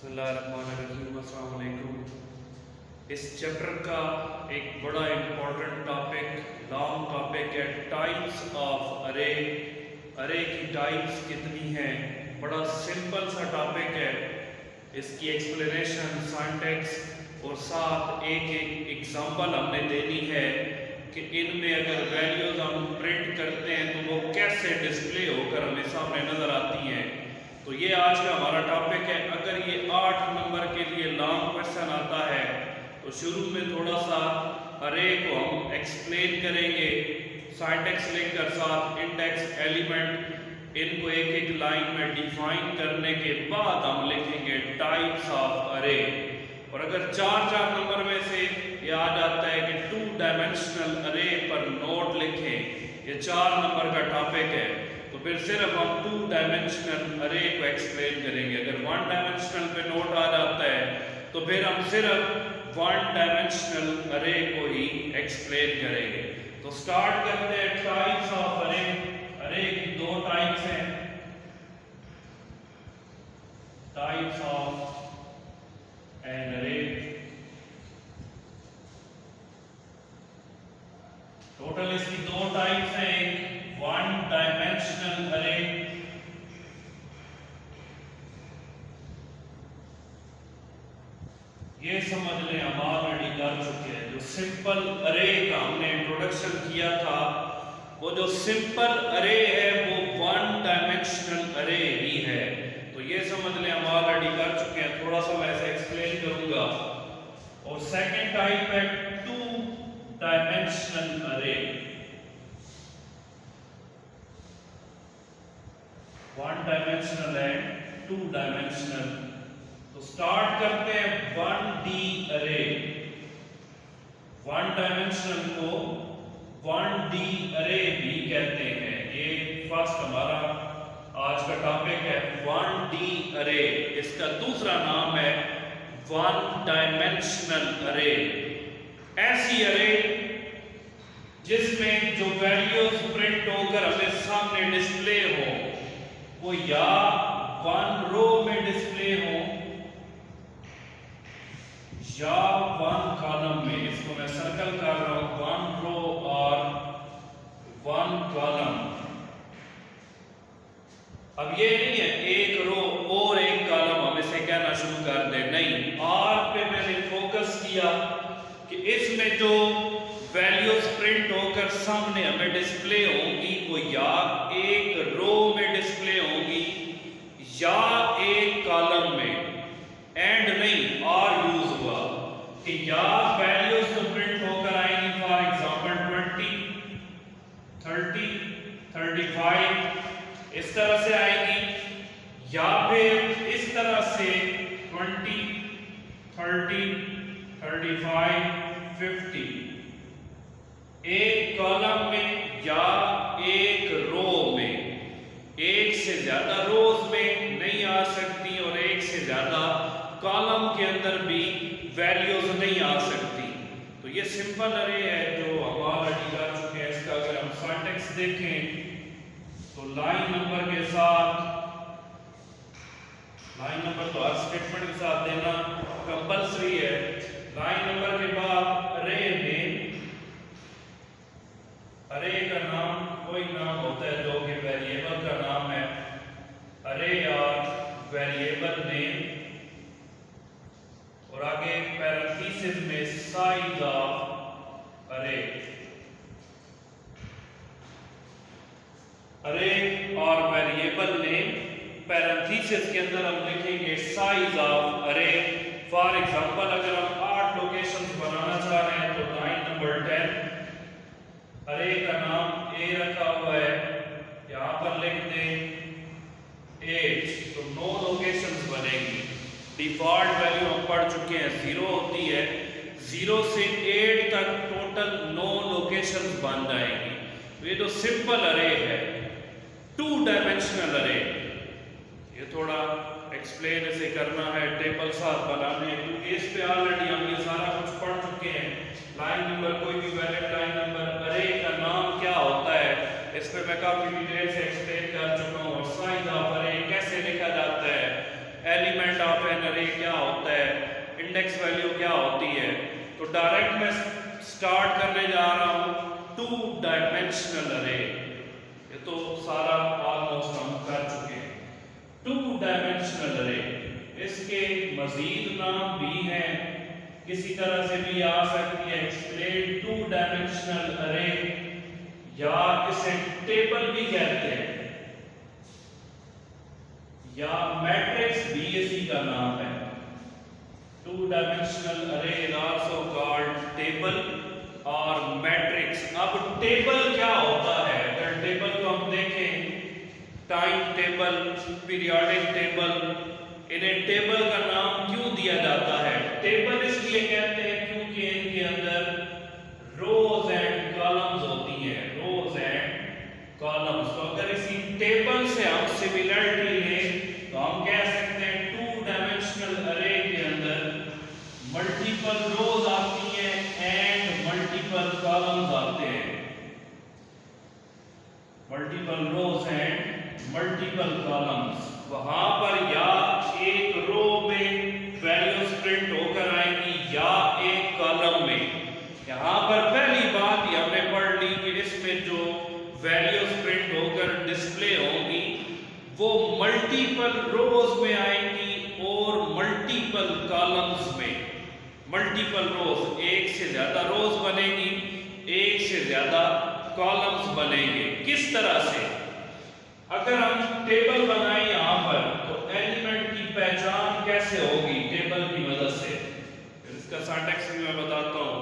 बिस्मिल्लाहिर्रहमानिर्रहीम, अस्सलाम वालेकुम। इस चैप्टर का एक बड़ा इम्पोर्टेंट टॉपिक लॉन्ग टॉपिक है टाइप्स ऑफ अरे। अरे की टाइप्स कितनी हैं, बड़ा सिंपल सा टॉपिक है। इसकी एक्सप्लेनेशन सिंटैक्स और साथ एक एक एग्जांपल हमने देनी है कि इनमें अगर वैल्यूज हम प्रिंट करते हैं तो वो कैसे डिस्प्ले होकर हमें सामने नजर आती हैं। तो ये आज का हमारा टॉपिक है। अगर ये 8 नंबर के लिए लॉन्ग क्वेश्चन आता है तो शुरू में थोड़ा सा अरे को हम एक्सप्लेन करेंगे, सिंटैक्स लिखकर साथ इंडेक्स एलिमेंट इनको एक एक लाइन में डिफाइन करने के बाद हम लिखेंगे टाइप्स ऑफ अरे। और अगर 4 नंबर में से ये आ जाता है कि 2 डायमेंशनल अरे पर नोट लिखें, ये 4 नंबर का टॉपिक है, तो फिर सिर्फ हम 2 डायमेंशनल अरे को एक्सप्लेन करेंगे। अगर 1 डायमेंशनल पे नोट आ जाता है तो फिर हम सिर्फ 1 डायमेंशनल अरे को ही एक्सप्लेन करेंगे। तो स्टार्ट करते हैं टाइप्स ऑफ अरे। अरे की 2 टाइप्स हैं, टाइप्स ऑफ एन अरे। टोटल इसकी 2 टाइप्स हैं, एक 1 डायमेंशनल अरे, ये समझ लें हम ऑलरेडी कर चुके हैं। जो सिंपल अरे का हमने इंट्रोडक्शन किया था, वो जो सिंपल अरे है वो 1 डायमेंशनल अरे ही है। तो ये समझ लें हम ऑलरेडी कर चुके हैं, थोड़ा सा मैं इसे एक्सप्लेन करूंगा। और सेकंड टाइप है 2 डायमेंशनल अरे। 1 डायमेंशनल एंड 2 डायमेंशनल। तो स्टार्ट करते हैं 1D अरे। 1 डायमेंशनल को 1D अरे भी कहते हैं। ये फर्स्ट हमारा आज का टॉपिक है 1D अरे। इसका दूसरा नाम है 1 डायमेंशनल अरे। ऐसी अरे जिसमें जो वैल्यूज प्रिंट होकर हमें सामने डिस्प्ले हो वो या 1 रो में डिस्प्ले हो या 1 कॉलम में। इसको मैं सर्कल कर रहा हूं, 1 रो और 1 कॉलम। अब ये नहीं है एक रो और एक कॉलम हम इसे कहना शुरू कर दे, नहीं। आर पे मैंने फोकस किया कि इसमें जो वैल्यूज प्रिंट होकर सामने हमें डिस्प्ले होंगी वो या एक रो में डिस्प्ले होंगी या एक कॉलम में। एंड नहीं, आर यूज हुआ कि या वैल्यूज तो प्रिंट होकर आएंगी, फॉर एग्जांपल 20, 30, 35 इस तरह से आएंगी, या फिर इस तरह से 20, 30, 35, 50 एक कॉलम में या एक रो में। एक से ज्यादा रोज में नहीं आ सकती और एक से ज्यादा कॉलम के अंदर भी वैल्यूज नहीं आ सकती। तो ये सिंपल अरे है जो हम ऑलरेडी कर चुके हैं। इसका अगर हम सिंटैक्स देखें तो लाइन नंबर के साथ, लाइन नंबर तो हर स्टेटमेंट के साथ देना कंपल्सरी है। लाइन नंबर के बाद अरे में अरे का नाम कोई नाम होता है जो कि वेरिएबल का नाम है। अरे या वेरिएबल नेम और आगे पैरेंथेसिस में साइज ऑफ अरे। अरे और वेरिएबल नेम पैरेंथेसिस के अंदर हम लिखेंगे साइज ऑफ अरे। फॉर एग्जांपल अगर हम 8 लोकेशंस बनाना चाह रहे हैं तो लाइन नंबर 10 अरे का नाम ए रखा हुआ है, यहां पर लिख दें 8, तो 9 लोकेशंस बनेगी। डिफॉल्ट वैल्यू हम पढ़ चुके हैं 0 होती है, 0 से 8 तक टोटल 9 लोकेशंस बन जाएंगी। तो ये तो सिंपल अरे है, 2 डायमेंशनल अरे। ये थोड़ा एक्सप्लेन इसे करना है, टेबल साथ बनाने हैं क्योंकि इस पे ऑलरेडी हम ये सारा कुछ पढ़ चुके हैं। लाइन नंबर, कोई भी वैलिड लाइन नंबर, अरे का नाम क्या होता है, इस पे मैं काफी डिटेल से एक्सप्लेन कर चुका हूँ। और साइज ऑफ अरे कैसे लिखा जाता है, एलिमेंट ऑफ ऑफ एन अरे क्या होता है, इंडेक्स वैल्यू क्या होती है। तो डायरेक्ट मैं स्टार्ट करने जा रहा हूँ टू डायमेंशनल अरे। ये तो सारा ऑलमोस्ट हम कर चुके हैं। टू डायमेंशनल अरे, इसके मजीद नाम भी हैं, किसी तरह से भी आ सकती है एक्सप्लेन टू डायमेंशनल अरे, या इसे टेबल भी कहते हैं, या मैट्रिक्स भी इसी का नाम है। टू डायमेंशनल अरे इज आल्सो कॉल्ड टेबल और मैट्रिक्स। अब टेबल क्या होता है, अगर टेबल को हम देखें, टाइम टेबल, पीरियोडिक टेबल, इन्हें टेबल का नाम क्यों दिया जाता है? टेबल इसलिए कहते हैं क्योंकि इनके अंदर रोज एंड कॉलम्स होती हैं, रोज एंड कॉलम्स। तो अगर इसी टेबल से हम सिमिलरिटी लें तो हम कह सकते हैं टू डायमेंशनल अरे के अंदर मल्टीपल रोज आती हैं एंड मल्टीपल कॉलम्स आते हैं, multiple rows and multiple columns. वहां पर या एक रो में वैल्यूज प्रिंट होकर आएंगी या एक कॉलम में। यहां पर पहली बात ही हमने पढ़ ली कि इसमें जो वैल्यूज प्रिंट होकर डिस्प्ले होंगी वो मल्टीपल रोज में आएंगी और मल्टीपल कॉलम्स में। मल्टीपल रोज, एक से ज्यादा रोज बनेगी, एक से ज्यादा कॉलम्स बनेंगे। किस तरह से? अगर हम टेबल बनाएं यहां पर तो एलिमेंट की पहचान कैसे होगी टेबल की मदद से, इसका सिंटैक्स भी मैं बताता हूं।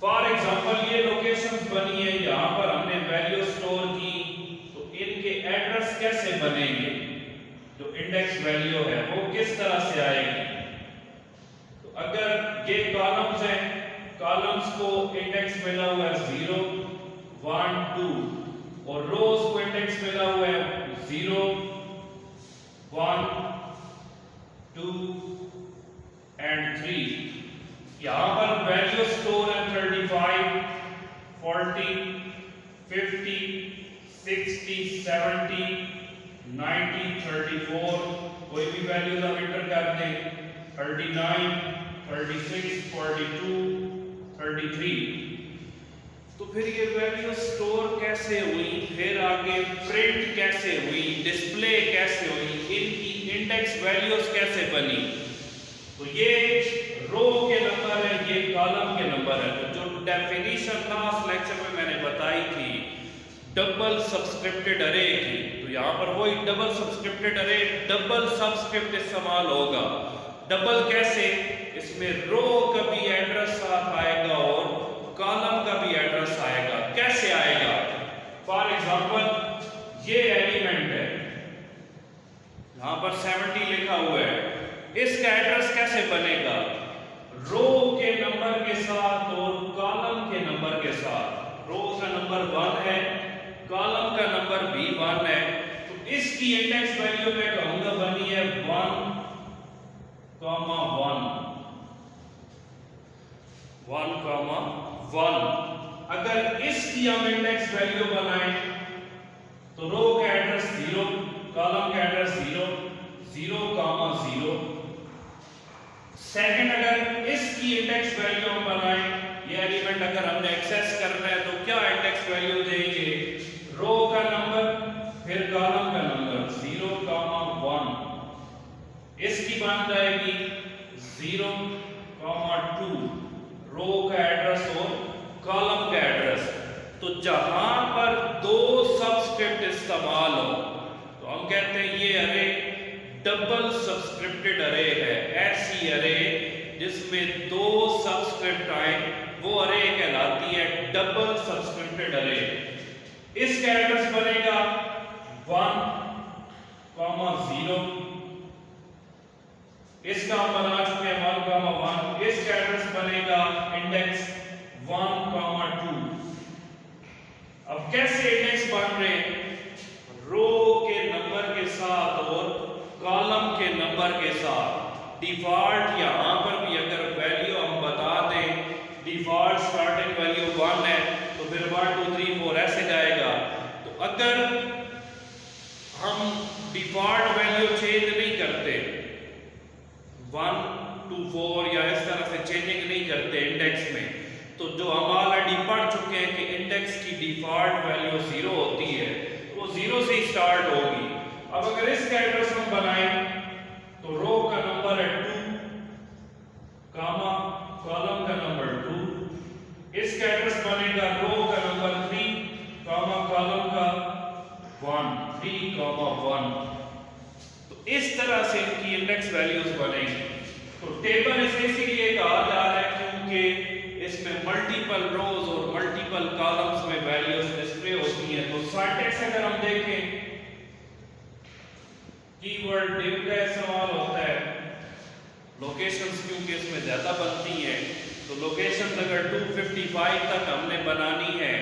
फॉर एग्जांपल ये लोकेशंस बनी है, यहां पर हमने वैल्यू स्टोर की, तो इनके एड्रेस कैसे बनेंगे? जो इंडेक्स वैल्यू है वो किस तरह से आएगी? तो अगर ये कॉलम्स हैं, कॉलम्स को इंडेक्स मिला हुआ है 0 1 2 और रोज को इंडेक्स मिला हुआ है 0 1 2 एंड 3। यहां पर वैल्यू स्टोर है 35 40 50 60 70 90 34। कोई भी वैल्यू हम एंटर कर दें, 39 36 42 33। तो फिर ये वैल्यू स्टोर कैसे हुई, फिर आगे प्रिंट कैसे हुई, डिस्प्ले कैसे हुई, इनकी इंडेक्स वैल्यूज कैसे बनी? तो ये रो के नंबर है, ये कॉलम के नंबर है। तो जो डेफिनेशन लास्ट लेक्चर में मैंने बताई थी डबल सब्सक्रिप्टेड अरे की, तो यहां पर वही डबल सब्सक्रिप्टेड अरे, डबल सबस्क्रिप्ट इस्तेमाल होगा। डबल कैसे? इसमें रो का भी एड्रेस साथ आएगा और कॉलम का भी एड्रेस आएगा। कैसे आएगा? फॉर एग्जांपल ये एलिमेंट है, यहां पर 70 लिखा हुआ है, इसका एड्रेस कैसे बनेगा? रो के नंबर के साथ और कॉलम के नंबर के साथ। रो का नंबर 1 है, कॉलम का नंबर भी 1 है, तो इसकी इंडेक्स वैल्यू मैं कहूंगा बनी है 1 1 अगर इसकी हम इंडेक्स वैल्यू बनाएं तो रो का एड्रेस 0, कॉलम का एड्रेस 0 0 0। सेकंड, अगर इसकी इंडेक्स वैल्यू हम बनाएं, ये एलिमेंट अगर हमने एक्सेस करना है तो क्या इंडेक्स वैल्यू देंगे? रो का नंबर फिर कॉलम का नंबर 0 1। इसकी बन जाएगी 0 2, रो का एड्रेस और कॉलम का एड्रेस। तो जहां पर दो सबस्क्रिप्ट इस्तेमाल हो तो हम कहते हैं ये अरे डबल सब्सक्रिप्टेड अरे है। ऐसी अरे जिसमें दो सब्सक्रिप्ट आए वो अरे कहलाती है डबल सब्सक्रिप्टेड अरे। इसका एड्रेस बनेगा 1 0। इसका हम बना चुके हैं 1 1। इसका एड्रेस बनेगा इंडेक्स 1 2। अब कैसे इंडेक्स बन रहे हैं? रो के नंबर के साथ और कॉलम के नंबर के साथ। डिफॉल्ट यहां पर भी अगर वैल्यू हम बता दें, डिफॉल्ट स्टार्टिंग वैल्यू 1 है तो फिर 1 2 3 4 ऐसे जाएगा। तो अगर हम डिफॉल्ट वैल्यू चेंज नहीं करते 1 to 4 या इस तरह से चेंजिंग नहीं करते इंडेक्स में। तो जो हम ऑलरेडी पढ़ चुके हैं कि इंडेक्स की डिफॉल्ट वैल्यू 0 होती है, वो 0 से ही स्टार्ट होगी। अब अगर इसका एड्रेस हम बनाएं तो रो का नंबर है 2 कामा कॉलम का नंबर 2, इसका एड्रेस बनेगा रो का नंबर 3 कामा कॉलम का 1 3 कामा 1। तो इस तरह से इनकी इंडेक्स वैल्यूज बनेगी। तो टेबल इसे इसीलिए कहा जा रहा है क्योंकि इसमें मल्टीपल रोज और मल्टीपल कॉलम्स में वैल्यूज डिस्प्ले होती हैं। तो सिंटैक्स अगर हम देखें, कीवर्ड div का इस्तेमाल होता है, लोकेशंस क्योंकि इसमें ज्यादा बनती हैं, तो लोकेशंस अगर 255 तक हमने बनानी है,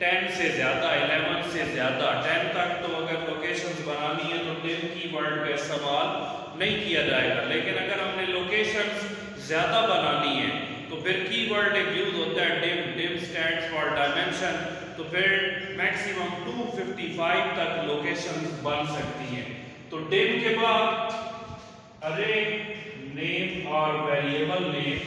10 से ज्यादा 11 से ज्यादा 10 तक, तो अगर लोकेशंस बनानी है तो div कीवर्ड का इस्तेमाल नहीं किया जाएगा। लेकिन अगर हमने लोकेशंस ज्यादा बनानी है तो फिर कीवर्ड एक यूज होता है div स्टैंड्स फॉर डायमेंशन। तो फिर मैक्सिमम 255 तक लोकेशंस बन सकती हैं। तो div के बाद अरे नेम और वेरिएबल नेम,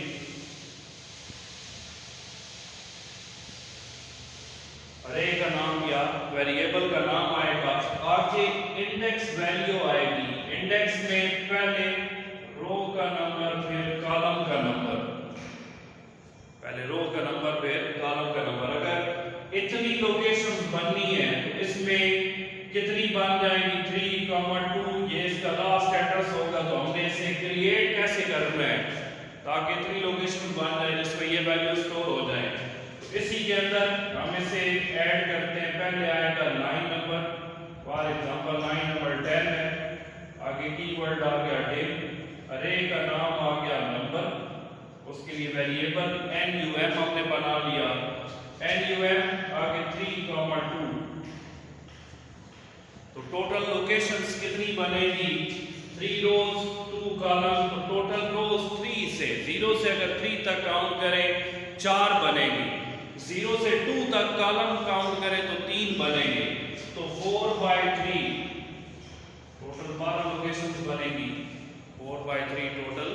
अरे का नाम या वेरिएबल का नाम आएगा, आगे इंडेक्स वैल्यू आएगी। इंडेक्स में पहले रो का नंबर फिर कॉलम का नंबर, पहले रो का नंबर फिर कॉलम का नंबर। अगर इतनी लोकेशंस बननी है तो इसमें कितनी बन जाएंगी 3, 2, ये इसका लास्ट एड्रेस होगा। तो हमने इसे क्रिएट कैसे करना है ताकि इतनी लोकेशन बन जाए जिसमें ये वैल्यू स्टोर हो जाए। तो इसी के अंदर हम इसे ऐड करते हैं। पहले आएगा 9 नंबर, फॉर एग्जांपल 9 नंबर 10 है, आगे कीवर्ड आ गया div, अरे का नाम आ गया नंबर, उसके लिए वेरिएबल num हमने बना लिया, num आगे 3, 2। तो टोटल लोकेशंस कितनी बनेगी 3 रोज 2 कॉलम। तो टोटल रोज 3 से 0 से अगर 3 तक काउंट करें 4 बनेगी, 0 से 2 तक कॉलम काउंट करें तो 3 बनेंगे। तो 4/3 टोटल 12 लोकेशंस बनेगी। 4/3 टोटल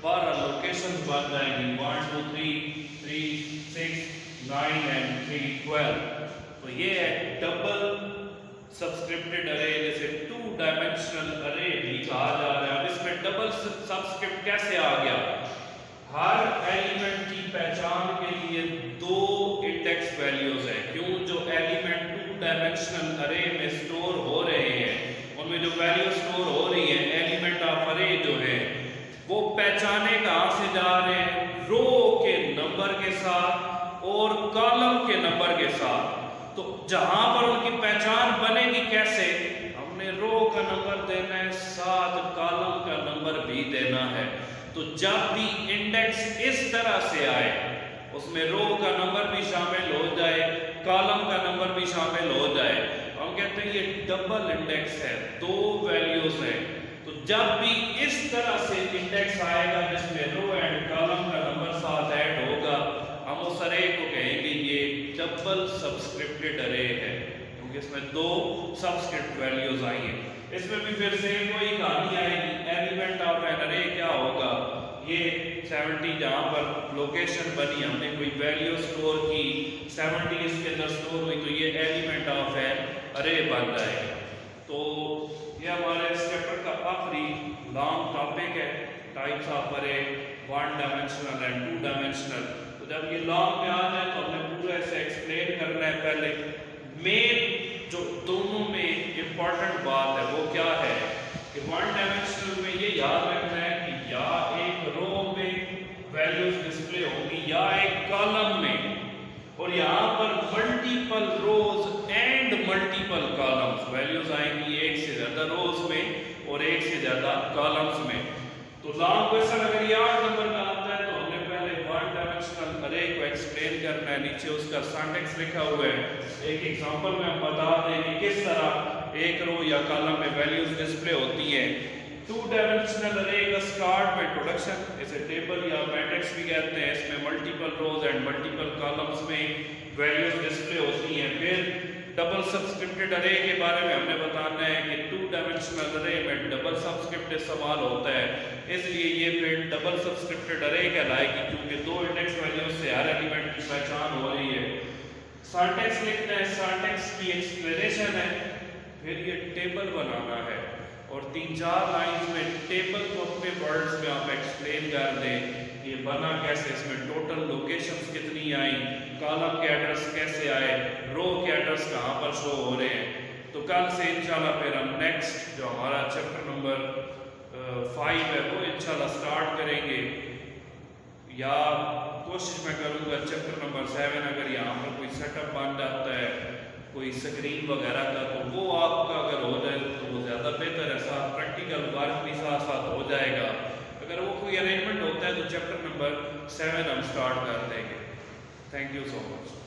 12 लोकेशंस बन जाएंगी। 1 2 3 6 9 एंड 3 12। तो ये है डबल सबस्क्रिप्टेड अरे, जैसे 2 डायमेंशनल अरे भी कहा जा रहा है। अब इसमें डबल सबस्क्रिप्ट कैसे आ गया? हर एलिमेंट की पहचान के लिए 2 इंडेक्स वैल्यूज हैं। क्यों? जो एलिमेंट 2 डायमेंशनल अरे में स्टोर हो रहे हैं, उनमें जो वैल्यू स्टोर हो रही है, एलिमेंट ऑफ अरे जो है, वो पहचाने कहां से जा रहे हैं? रो के नंबर के साथ और कॉलम के नंबर के साथ। तो जहां पर उनकी पहचान बनेगी कैसे? हमने रो का नंबर देना है, साथ कॉलम का नंबर भी देना है। तो जब भी इंडेक्स इस तरह से आए, उसमें रो का नंबर भी शामिल हो जाए, कॉलम का नंबर भी शामिल हो जाए, हम कहते हैं ये डबल इंडेक्स है, 2 वैल्यूज है। तो जब भी इस तरह से इंडेक्स आएगा जिसमें रो एंड कॉलम का नंबर साथ ऐड होगा, हम उस अरे को कहेंगे ये डबल सबस्क्रिप्टेड अरे है, क्योंकि इसमें 2 सबस्क्रिप्ट वैल्यूज आई हैं। इसमें भी फिर से वही कहानी आएगी। एलिमेंट ऑफ एन अरे क्या होगा? ये 70 जहां पर लोकेशन बनी, हमने कोई वैल्यू स्टोर की, 70 इसके अंदर स्टोर हुई, तो ये एलिमेंट ऑफ एन अरे बन जाएगा। तो ये हमारे इस चैप्टर का आखिरी लॉन्ग टॉपिक है, टाइप्स ऑफ अरे, 1 डायमेंशनल एंड 2 डायमेंशनल। तो जब ये लॉन्ग में आ जाए तो हमने पूरा इसे एक्सप्लेन करना है। पहले मेन जो दोनों में इंपॉर्टेंट बात है वो क्या है कि 1 डायमेंशनल में ये याद रखना है कि या एक रो में वैल्यूज डिस्प्ले होंगी या एक कॉलम में, और यहाँ पर multiple rows and multiple columns values आएंगी, एक से ज्यादा रोज में और एक से ज्यादा कॉलम्स में। तो लॉन्ग क्वेश्चन अगर ये 8 नंबर का आता है तो हमने पहले 1 डायमेंशनल अरे को एक्सप्लेन करना है, नीचे उसका सिंटैक्स लिखा हुआ है। एक एग्जांपल में हम बता दें कि किस तरह एक रो या कॉलम में वैल्यूज डिस्प्ले होती हैं। 2 डायमेंशनल अरे का स्टार्ट में इंट्रोडक्शन, इसे टेबल या मैट्रिक्स भी कहते हैं, इसमें multiple rows and multiple columns में वैल्यूज डिस्प्ले होती हैं। फिर डबल सब्सक्रिप्टेड अरे के बारे में हमने बताना है कि 2 डायमेंशनल अरे में डबल सब्सक्रिप्टेड सवाल होता है, इसलिए ये फिर डबल सब्सक्रिप्टेड अरे कहलाएगी क्योंकि 2 इंडेक्स वैल्यू से हर एलिमेंट की पहचान हो रही है। सिंटैक्स लिखना है, सिंटैक्स की एक्सप्लेनेशन है, फिर ये टेबल बनाना है और 3-4 लाइंस में टेबल को अपने वर्ड्स में आप एक्सप्लेन कर दें ये बना कैसे, इसमें टोटल लोकेशंस कितनी आई, कॉलम के एड्रेस कैसे आए, रो के एड्रेस कहाँ पर शो हो रहे हैं। तो कल से इंशाल्लाह फिर हम नेक्स्ट जो हमारा चैप्टर नंबर 5 है वो इंशाल्लाह स्टार्ट करेंगे, या कोशिश मैं करूँगा चैप्टर नंबर 7 अगर यहाँ पर कोई सेटअप बन जाता है कोई स्क्रीन वगैरह का तो वो आपका अगर हो जाए तो वो ज़्यादा बेहतर है, साथ प्रैक्टिकल वर्क भी साथ साथ हो जाएगा। अगर वो कोई अरेंजमेंट होता है तो चैप्टर नंबर 7 हम स्टार्ट कर देंगे। Thank you so much.